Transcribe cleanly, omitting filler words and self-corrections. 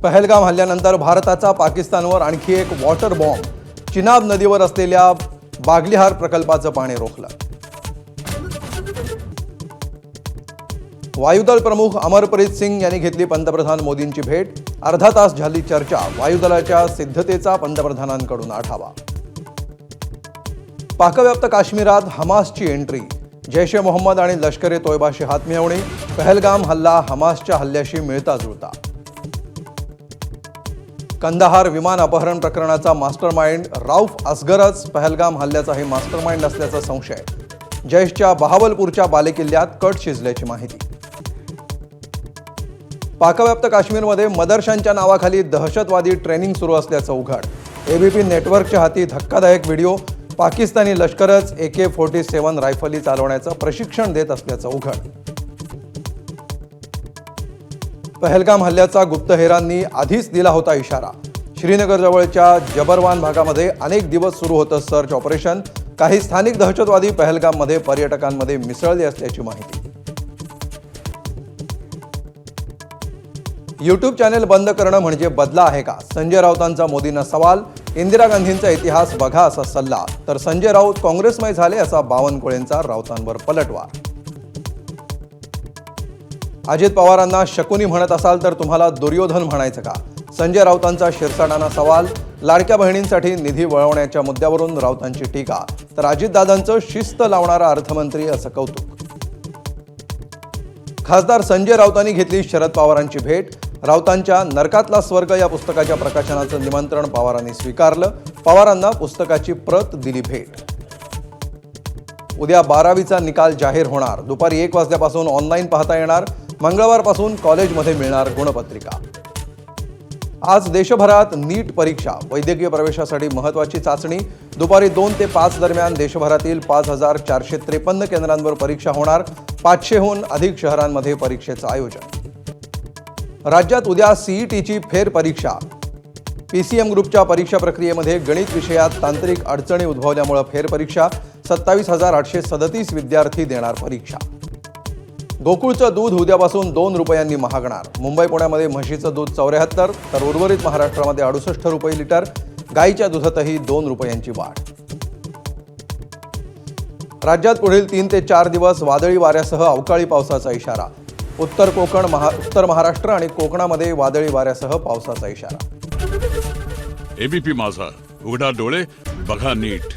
पहलगाम हल्ल्यानंतर भारताचा पाकिस्तानवर आणखी एक वॉटर बॉम्ब. चिनाब नदीवर असलेल्या बागलिहार प्रकल्पाचं पाणी रोखलं. वायुदल प्रमुख अमरप्रीत सिंग यांनी घेतली पंतप्रधान मोदींची भेट. अर्धा तास झाली चर्चा. वायुदलाच्या सिद्धतेचा पंतप्रधानांकडून आढावा. पाकव्याप्त काश्मीरात हमासची एंट्री. जैश ए मोहम्मद आणि लष्कर ए तोयबाशी हातमिळवणी. पहलगाम हल्ला हमासच्या हल्ल्याशी मिळता जुळता. कंदाहार विमान अपहरण प्रकरणाचा मास्टरमाइंड रऊफ असगरच पहलगाम हल्ल्याचाही मास्टरमाइंड असल्याचा संशय. जैशच्या बहावलपूरच्या बालेकिल्ल्यात कट शिजल्याची माहिती. पाकव्याप्त काश्मीरमध्ये मदरशांच्या नावाखाली दहशतवादी ट्रेनिंग सुरू असल्याचं उघड. एबीपी नेटवर्कच्या हाती धक्कादायक व्हिडिओ. पाकिस्तानी लष्करच AK-47 रायफली चालवण्याचं प्रशिक्षण देत असल्याचं उघड. पहलगाम हल्ल्याचा गुप्तहेरांनी आधीच दिला होता इशारा. श्रीनगरजवळच्या जबरवान भागामध्ये अनेक दिवस सुरू होतं सर्च ऑपरेशन. काही स्थानिक दहशतवादी पहलगाममध्ये पर्यटकांमध्ये मिसळले असल्याची माहिती. यूट्यूब चॅनेल बंद करणं म्हणजे बदला आहे का? संजय राऊतांचा मोदींना सवाल. इंदिरा गांधींचा इतिहास बघा असा सल्ला, तर संजय राऊत काँग्रेसमय झाले असा बावनकुळेंचा राऊतांवर पलटवार. अजित पवारांना शकुनी म्हणत असाल तर तुम्हाला दुर्योधन म्हणायचं का? संजय राऊतांचा शिरसाटांना सवाल. लाडक्या बहिणींसाठी निधी वळवण्याच्या मुद्द्यावरून राऊतांची टीका, तर अजितदादांचं शिस्त लावणारा अर्थमंत्री असं कौतुक. खासदार संजय राऊतांनी घेतली शरद पवारांची भेट. राऊतांच्या नरकातला स्वर्ग या पुस्तकाच्या प्रकाशनाचं निमंत्रण पवारांनी स्वीकारलं. पवारांना पुस्तकाची प्रत दिली भेट. उद्या 12वीचा निकाल जाहीर होणार. दुपारी 1 वाजल्यापासून ऑनलाईन पाहता येणार. मंगळवारपासून कॉलेजमध्ये मिळणार गुणपत्रिका. आज देशभरात नीट परीक्षा. वैद्यकीय प्रवेशासाठी महत्त्वाची चाचणी. दुपारी 2 ते 5 दरम्यान देशभरातील 5453 केंद्रांवर परीक्षा होणार. 500हून अधिक शहरांमध्ये परीक्षेचं आयोजन. राज्यात उद्या CETची फेरपरीक्षा. PCM ग्रुपच्या परीक्षा प्रक्रियेमध्ये गणित विषयात तांत्रिक अडचणी उद्भवल्यामुळे फेरपरीक्षा. 27,837 विद्यार्थी देणार परीक्षा. गोकुळचं दूध उद्यापासून 2 रुपयांनी महागणार. मुंबई पुण्यामध्ये म्हशीचं दूध 74 तर उर्वरित महाराष्ट्रामध्ये 68 रुपये लिटर. गाईच्या दुधातही 2 रुपयांची वाढ. राज्यात पुढील 3 ते 4 दिवस वादळी वाऱ्यासह अवकाळी पावसाचा इशारा. उत्तर कोकण उत्तर महाराष्ट्र आणि कोकणामध्ये वादळी वाऱ्यासह पावसाचा इशारा. ABP माझा, उघडा डोळे बघा नीट.